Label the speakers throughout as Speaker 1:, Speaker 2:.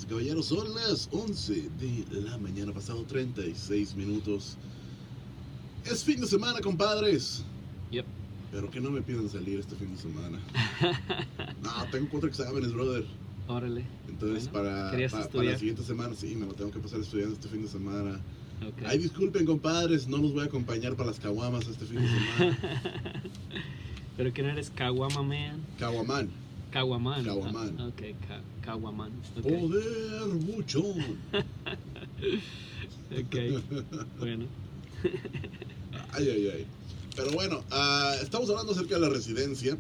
Speaker 1: damas y caballeros, son las 11 de la mañana, pasado 36 minutos. Es fin de semana, compadres.
Speaker 2: Yep.
Speaker 1: Pero que no me pidan salir este fin de semana. No, tengo 4 exámenes, brother.
Speaker 2: Órale.
Speaker 1: Entonces,
Speaker 2: Bueno,
Speaker 1: para la siguiente semana, sí, me lo tengo que pasar estudiando este fin de semana.
Speaker 2: Okay.
Speaker 1: Ay, disculpen, compadres, no los voy a acompañar para las caguamas este fin de semana.
Speaker 2: Pero que no eres Caguama Man.
Speaker 1: Caguamán.
Speaker 2: Caguamán.
Speaker 1: Caguamán.
Speaker 2: Ok, Caguamán. Okay.
Speaker 1: Poder buchón.
Speaker 2: Ok, bueno.
Speaker 1: Ay. Pero bueno, estamos hablando acerca de la residencia.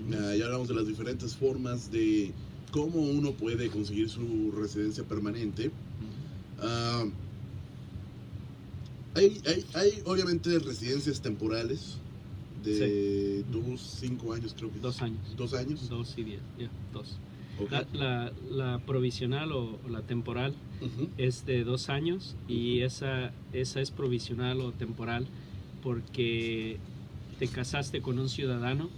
Speaker 1: Ya hablamos de las diferentes formas de cómo uno puede conseguir su residencia permanente. Hay obviamente residencias temporales de 5 años, creo que
Speaker 2: 2 años.
Speaker 1: 2 años.
Speaker 2: 2 y 10, ya, 2.
Speaker 1: Okay.
Speaker 2: La provisional o la temporal es de 2 años y esa es provisional o temporal porque te casaste con un ciudadano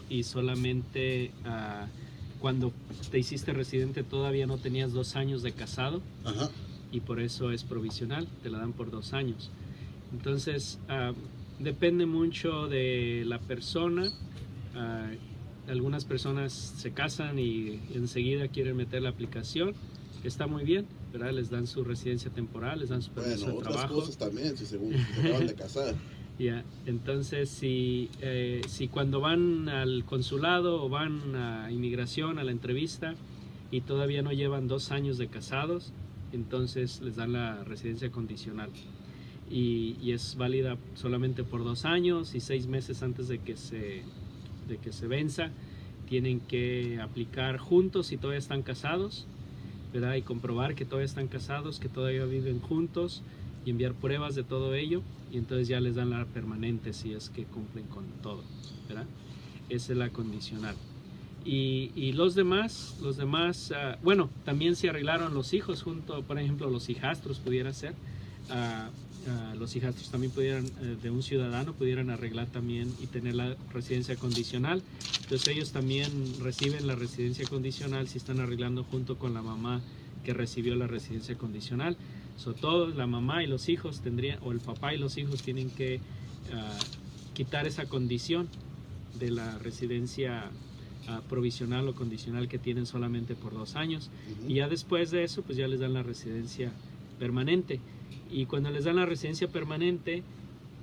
Speaker 2: y solamente cuando te hiciste residente todavía no tenías 2 años de casado.
Speaker 1: Ajá.
Speaker 2: Y por eso es provisional, te la dan por 2 años. Entonces, depende mucho de la persona. Algunas personas se casan y enseguida quieren meter la aplicación, que está muy bien, ¿verdad? Les dan su residencia temporal, les dan su permiso de trabajo.
Speaker 1: Otras cosas también, si se acaban de casar.
Speaker 2: Ya, entonces si cuando van al consulado o van a inmigración, a la entrevista, y todavía no llevan 2 años de casados, entonces les dan la residencia condicional. Y es válida solamente por 2 años y 6 meses antes de que se venza. Tienen que aplicar juntos si todavía están casados, ¿verdad? Y comprobar que todavía están casados, que todavía viven juntos y enviar pruebas de todo ello. Y entonces ya les dan la permanente si es que cumplen con todo, ¿verdad? Esa es la condicional. Y los demás, bueno, también se arreglaron los hijos junto, por ejemplo, los hijastros pudiera ser. Los hijastros también pudieran, de un ciudadano, pudieran arreglar también y tener la residencia condicional. Entonces ellos también reciben la residencia condicional si están arreglando junto con la mamá que recibió la residencia condicional. Todos, la mamá y los hijos tendrían, o el papá y los hijos tienen que quitar esa condición de la residencia provisional o condicional que tienen solamente por 2 años. Y ya después de eso, pues ya les dan la residencia permanente. Y cuando les dan la residencia permanente,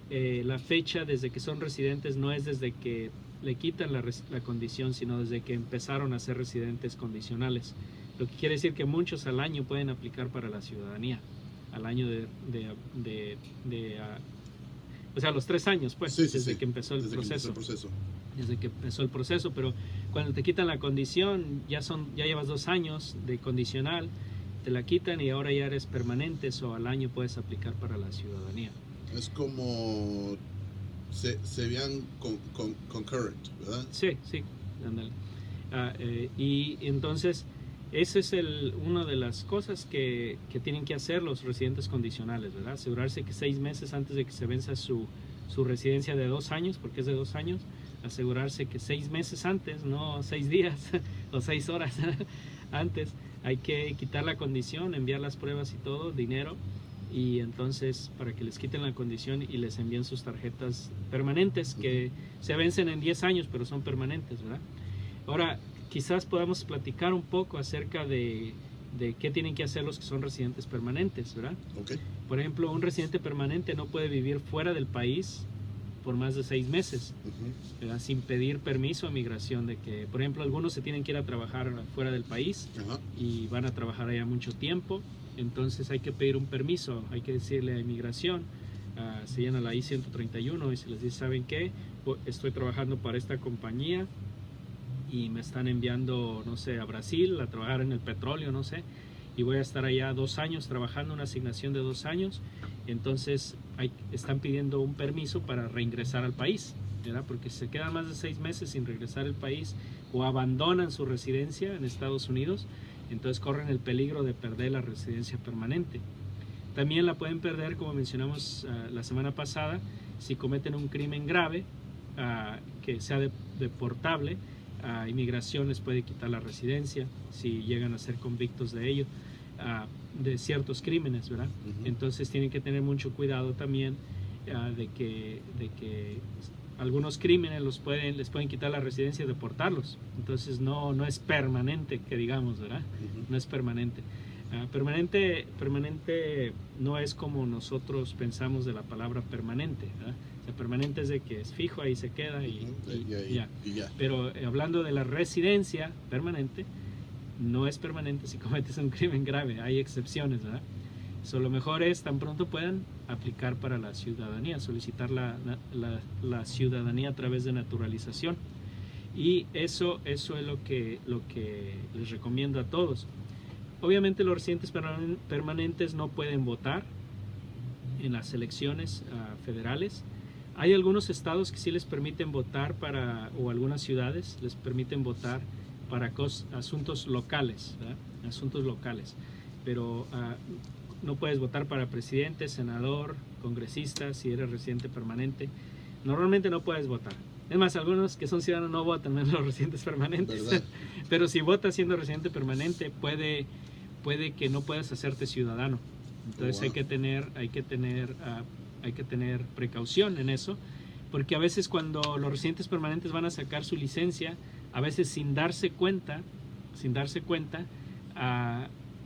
Speaker 2: la fecha desde que son residentes no es desde que le quitan la condición, sino desde que empezaron a ser residentes condicionales. Lo que quiere decir que muchos al año pueden aplicar para la ciudadanía, al año o sea, los 3 años, pues, desde que empezó el proceso. Desde que empezó el proceso, pero cuando te quitan la condición, ya llevas 2 años de condicional, te la quitan y ahora ya eres permanente, o al año puedes aplicar para la ciudadanía.
Speaker 1: Es como se vean concurrent, ¿verdad?
Speaker 2: Sí, ándale. Y entonces esa es una de las cosas que tienen que hacer los residentes condicionales, ¿verdad? Asegurarse que 6 meses antes de que se venza su residencia de 2 años, porque es de 2 años, asegurarse que 6 meses antes, no 6 días o 6 horas antes, hay que quitar la condición, enviar las pruebas y todo, dinero, y entonces para que les quiten la condición y les envíen sus tarjetas permanentes que se vencen en 10 años, pero son permanentes, ¿verdad? Ahora, quizás podamos platicar un poco acerca de qué tienen que hacer los que son residentes permanentes, ¿verdad?
Speaker 1: Okay.
Speaker 2: Por ejemplo, un residente permanente no puede vivir fuera del país por más de 6 meses, ¿verdad? Sin pedir permiso a migración, de que, por ejemplo, algunos se tienen que ir a trabajar fuera del país y van a trabajar allá mucho tiempo, entonces hay que pedir un permiso, hay que decirle a inmigración, se llama la I-131 y se les dice, ¿saben qué? Estoy trabajando para esta compañía y me están enviando, no sé, a Brasil a trabajar en el petróleo, no sé, y voy a estar allá 2 años trabajando, una asignación de 2 años, entonces están pidiendo un permiso para reingresar al país, ¿verdad? Porque si se quedan más de 6 meses sin regresar al país o abandonan su residencia en Estados Unidos, entonces corren el peligro de perder la residencia permanente. También la pueden perder, como mencionamos la semana pasada, si cometen un crimen grave que sea deportable, Inmigración les puede quitar la residencia si llegan a ser convictos de ello, de ciertos crímenes, ¿verdad? Entonces tienen que tener mucho cuidado también de que algunos crímenes les pueden quitar la residencia y deportarlos. Entonces no es permanente, que digamos, ¿verdad? No es permanente. Permanente no es como nosotros pensamos de la palabra permanente, ¿verdad? O sea, permanente es de que es fijo, ahí se queda y ya. Pero hablando de la residencia permanente, no es permanente si cometes un crimen grave, hay excepciones, ¿verdad? Lo mejor es, tan pronto puedan, aplicar para la ciudadanía, solicitar la ciudadanía a través de naturalización. Y eso es lo que les recomiendo a todos. Obviamente los residentes permanentes no pueden votar en las elecciones federales. Hay algunos estados que sí les permiten votar o algunas ciudades les permiten votar para asuntos locales, ¿verdad? Asuntos locales. Pero no puedes votar para presidente, senador, congresista si eres residente permanente. Normalmente no puedes votar. Es más, algunos que son ciudadanos no votan, menos los residentes permanentes. Pero si votas siendo residente permanente, puede que no puedas hacerte ciudadano. Entonces hay que tener precaución en eso, porque a veces cuando los residentes permanentes van a sacar su licencia, a veces sin darse cuenta,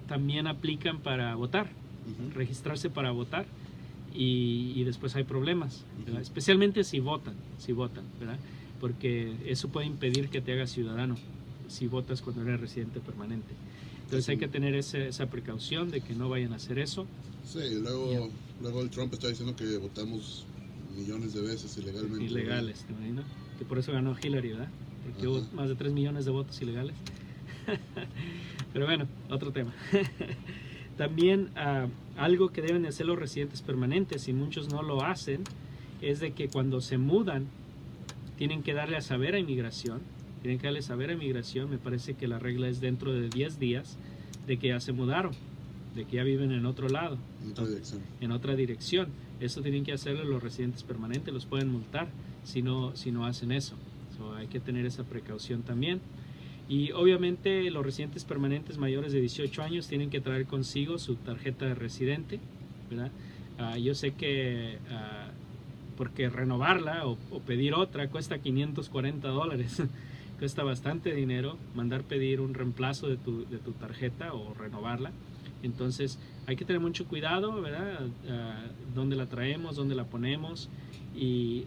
Speaker 2: también aplican para votar, registrarse para votar, y después hay problemas, ¿verdad? Especialmente si votan, ¿verdad? Porque eso puede impedir que te hagas ciudadano si votas cuando eres residente permanente. Entonces hay que tener esa precaución de que no vayan a hacer eso.
Speaker 1: Sí, luego el Trump está diciendo que votamos millones de veces ilegalmente.
Speaker 2: Ilegales, ¿te imaginas? Que por eso ganó Hillary, ¿verdad? Porque hubo más de 3 millones de votos ilegales. Pero bueno, otro tema. También algo que deben hacer los residentes permanentes, y muchos no lo hacen, es de que cuando se mudan tienen que darle a saber a inmigración. Me parece que la regla es dentro de 10 días de que ya se mudaron, de que ya viven en otro lado, en otra dirección. Eso tienen que hacerlo los residentes permanentes, los pueden multar si no hacen eso. Hay que tener esa precaución también. Y obviamente los residentes permanentes mayores de 18 años tienen que traer consigo su tarjeta de residente, ¿verdad? Yo sé que porque renovarla o pedir otra cuesta $540. Cuesta bastante dinero mandar pedir un reemplazo de tu tarjeta o renovarla. Entonces hay que tener mucho cuidado, ¿verdad? Dónde la traemos, dónde la ponemos. Y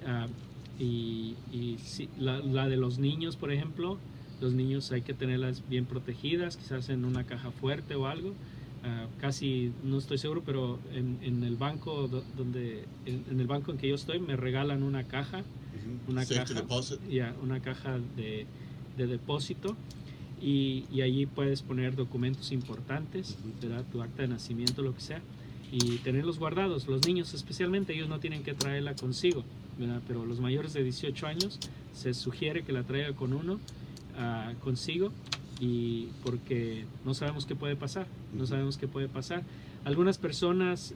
Speaker 2: si, la de los niños, por ejemplo, los niños hay que tenerlas bien protegidas, quizás en una caja fuerte o algo. Casi no estoy seguro, pero en el banco en el banco en que yo estoy me regalan una caja, una caja de depósito, y allí puedes poner documentos importantes, ¿verdad? Tu acta de nacimiento, lo que sea, y tenerlos guardados. Los niños especialmente, ellos no tienen que traerla consigo, ¿verdad? Pero los mayores de 18 años se sugiere que la traiga consigo, y porque no sabemos qué puede pasar. Algunas personas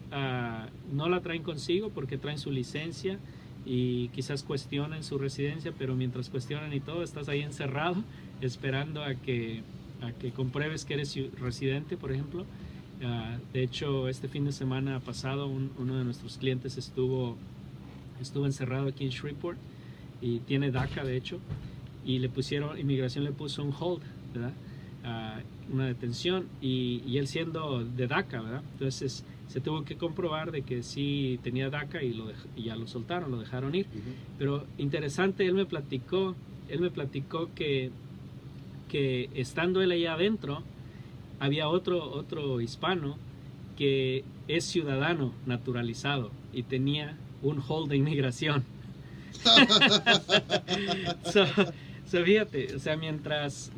Speaker 2: no la traen consigo porque traen su licencia y quizás cuestionan su residencia, pero mientras cuestionan y todo, estás ahí encerrado esperando a que compruebes que eres residente, por ejemplo. De hecho, este fin de semana pasado uno de nuestros clientes estuvo encerrado aquí en Shreveport y tiene DACA, de hecho, y inmigración le puso un hold, ¿verdad? Una detención, y él siendo de DACA, ¿verdad? Entonces se tuvo que comprobar de que sí tenía DACA y ya lo soltaron, lo dejaron ir. Pero interesante, él me platicó que estando él allá adentro había otro hispano que es ciudadano naturalizado y tenía un hold de inmigración. Fíjate, o sea, mientras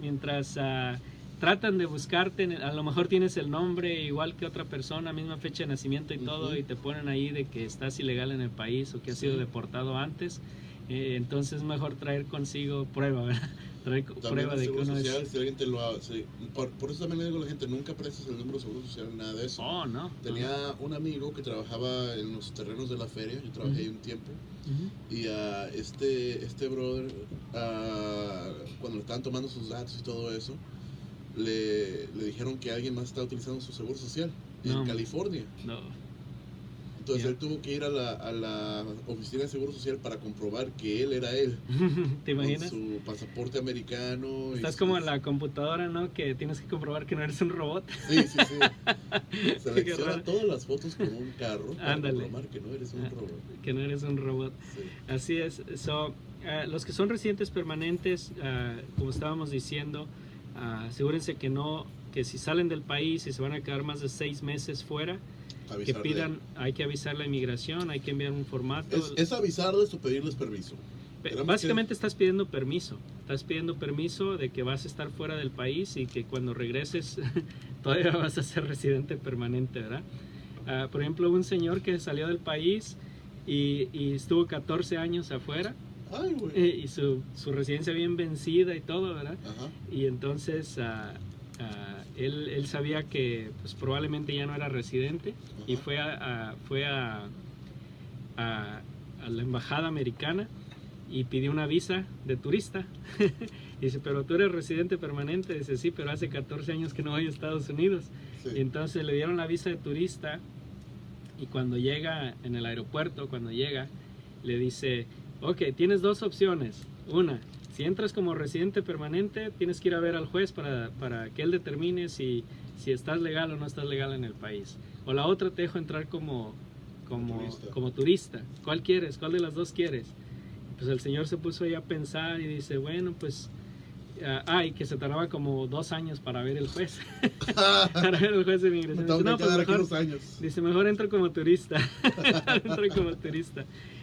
Speaker 2: tratan de buscarte, a lo mejor tienes el nombre igual que otra persona, misma fecha de nacimiento y todo, y te ponen ahí de que estás ilegal en el país o que has sido deportado antes. Entonces es mejor traer consigo prueba, ¿verdad? trae
Speaker 1: También
Speaker 2: prueba
Speaker 1: el
Speaker 2: de que
Speaker 1: seguro
Speaker 2: uno
Speaker 1: social,
Speaker 2: es...
Speaker 1: si alguien te lo hace. Por eso también le digo a la gente, nunca prestes el número de seguro social, nada de eso.
Speaker 2: Oh, no.
Speaker 1: Tenía un amigo que trabajaba en los terrenos de la feria, yo trabajé ahí un tiempo, y este brother, cuando le estaban tomando sus datos y todo eso, le dijeron que alguien más estaba utilizando su seguro social en California.
Speaker 2: No.
Speaker 1: Entonces él tuvo que ir a la oficina de seguro social para comprobar que él era él.
Speaker 2: ¿Te imaginas?
Speaker 1: Con su pasaporte americano.
Speaker 2: Estás como en la computadora, ¿no? Que tienes que comprobar que no eres un robot.
Speaker 1: Sí. Selecciona todas las fotos con un carro para comprobar que no eres un robot.
Speaker 2: Que no eres un robot.
Speaker 1: Sí.
Speaker 2: Así es. Los que son residentes permanentes, como estábamos diciendo, asegúrense que si salen del país y se van a quedar más de 6 meses fuera, que pidan, hay que avisar la inmigración, hay que enviar un formato.
Speaker 1: ¿Es avisarles o pedirles permiso?
Speaker 2: Básicamente estás pidiendo permiso de que vas a estar fuera del país y que cuando regreses todavía vas a ser residente permanente, ¿verdad? Por ejemplo, un señor que salió del país y estuvo 14 años afuera.
Speaker 1: Ay, güey.
Speaker 2: Y su residencia bien vencida y todo, ¿verdad?
Speaker 1: Ajá.
Speaker 2: Y entonces él sabía que pues, probablemente ya no era residente. Ajá. Y fue a la embajada americana y pidió una visa de turista. Dice, pero tú eres residente permanente. Dice, sí, pero hace 14 años que no voy a Estados Unidos. Sí. Y entonces le dieron la visa de turista y cuando llega en el aeropuerto, le dice, ok, tienes 2 opciones. Una, si entras como residente permanente, tienes que ir a ver al juez para que él determine si estás legal o no estás legal en el país. O la otra, te dejo entrar como turista. ¿Cuál quieres? ¿Cuál de las 2 quieres? Pues el señor se puso ahí a pensar y dice, bueno, pues... y que se tardaba como 2 años para ver el juez. Para ver el juez de inmigración. Dice, no, pues mejor entro como turista.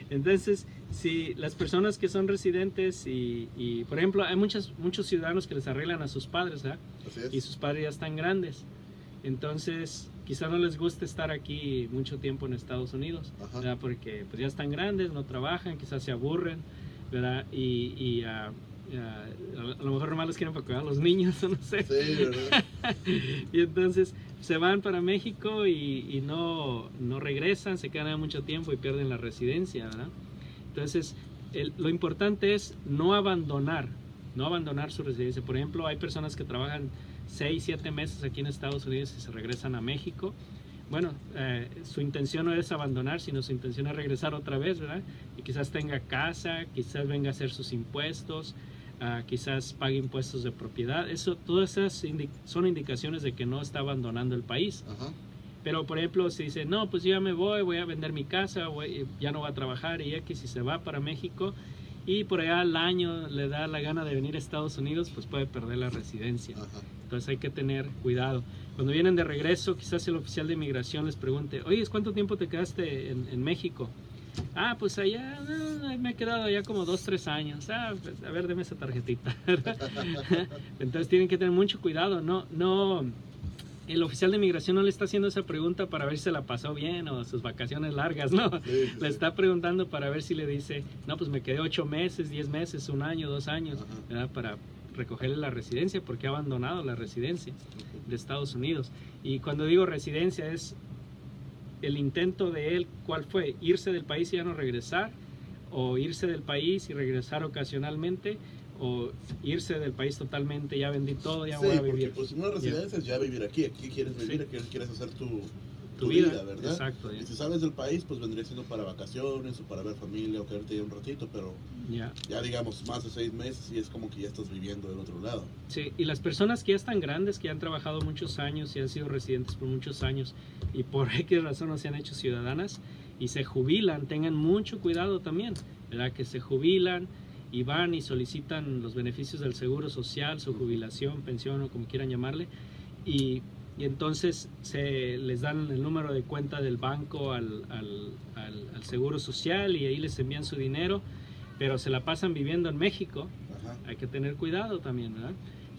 Speaker 2: Entonces, si las personas que son residentes y por ejemplo, hay muchos ciudadanos que les arreglan a sus padres, ¿verdad? Y sus padres ya están grandes. Entonces, quizá no les guste estar aquí mucho tiempo en Estados Unidos, ¿verdad? Porque pues, ya están grandes, no trabajan, quizás se aburren, ¿verdad? A lo mejor nomás los quieren para cuidar a los niños, no sé.
Speaker 1: Sí, ¿verdad?
Speaker 2: Y entonces se van para México y no regresan, se quedan ahí mucho tiempo y pierden la residencia, ¿verdad? Entonces, lo importante es no abandonar su residencia. Por ejemplo, hay personas que trabajan 6, 7 meses aquí en Estados Unidos y se regresan a México. Bueno, su intención no es abandonar, sino su intención es regresar otra vez, ¿verdad? Y quizás tenga casa, quizás venga a hacer sus impuestos, quizás pague impuestos de propiedad. Todas esas son indicaciones de que no está abandonando el país. Ajá. Pero, por ejemplo, si dice, no, pues yo ya me voy a vender mi casa, ya no voy a trabajar, y X, si se va para México y por allá al año le da la gana de venir a Estados Unidos, pues puede perder la residencia. Ajá. Entonces hay que tener cuidado. Cuando vienen de regreso, quizás el oficial de inmigración les pregunte, oye, ¿cuánto tiempo te quedaste en México? Pues allá me he quedado allá como 2, 3 años. Pues, a ver, deme esa tarjetita. Entonces tienen que tener mucho cuidado. No, el oficial de inmigración no le está haciendo esa pregunta para ver si se la pasó bien o sus vacaciones largas, no. Sí. Le está preguntando para ver si le dice, no, pues me quedé 8 meses, 10 meses, 1 año, 2 años, ¿verdad? Para recogerle la residencia, porque ha abandonado la residencia de Estados Unidos. Y cuando digo residencia es el intento de él, ¿cuál fue? Irse del país y ya no regresar, o irse del país y regresar ocasionalmente, o irse del país totalmente, ya vendí todo, ya voy a vivir.
Speaker 1: Pues una residencia es ya vivir aquí quieres vivir, aquí quieres hacer tu vida, ¿verdad? Exacto. Y si sales del país, pues vendría siendo para vacaciones o para ver familia o quedarte ahí un ratito, pero ya digamos más de 6 meses y es como que ya estás viviendo del otro lado.
Speaker 2: Sí, y las personas que ya están grandes, que han trabajado muchos años y han sido residentes por muchos años y por X razón no se han hecho ciudadanas y se jubilan, tengan mucho cuidado también, ¿verdad? Que se jubilan y van y solicitan los beneficios del seguro social, su jubilación, pensión o como quieran llamarle, y entonces se les dan el número de cuenta del banco al seguro social y ahí les envían su dinero, pero se la pasan viviendo en México. Ajá. Hay que tener cuidado también, ¿verdad?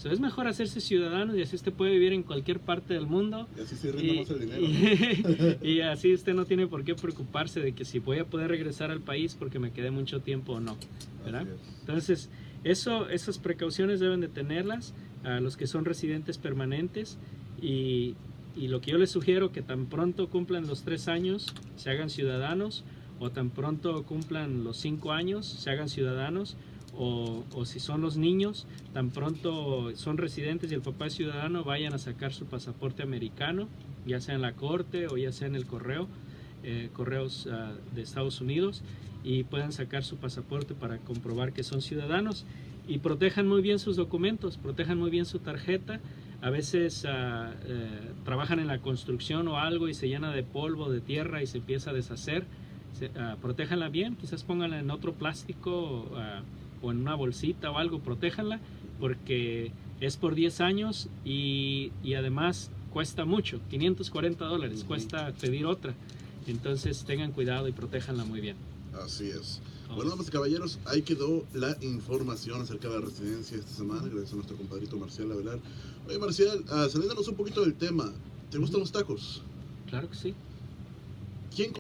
Speaker 2: Es mejor hacerse ciudadano y así usted puede vivir en cualquier parte del mundo.
Speaker 1: Y así se rinde más el dinero.
Speaker 2: Y así usted no tiene por qué preocuparse de que si voy a poder regresar al país porque me quedé mucho tiempo o no, ¿verdad? Entonces, Esas precauciones deben de tenerlas a los que son residentes permanentes y lo que yo les sugiero que tan pronto cumplan los 3 años se hagan ciudadanos, o tan pronto cumplan los 5 años se hagan ciudadanos, o si son los niños, tan pronto son residentes y el papá es ciudadano, vayan a sacar su pasaporte americano, ya sea en la corte o ya sea en el correos de Estados Unidos, y puedan sacar su pasaporte para comprobar que son ciudadanos, y protejan muy bien sus documentos, protejan muy bien su tarjeta. A veces trabajan en la construcción o algo y se llena de polvo, de tierra y se empieza a deshacer. Protéjanla bien, quizás pónganla en otro plástico o en una bolsita o algo, protéjanla, porque es por 10 años y además cuesta mucho, $540 cuesta pedir otra. Entonces tengan cuidado y protéjanla muy bien.
Speaker 1: Así es. Bueno, damas y caballeros, ahí quedó la información acerca de la residencia esta semana, gracias a nuestro compadrito Marcial Avelar. Oye, Marcial, saliéndonos un poquito del tema, ¿te gustan los tacos?
Speaker 2: Claro que sí.
Speaker 1: ¿Quién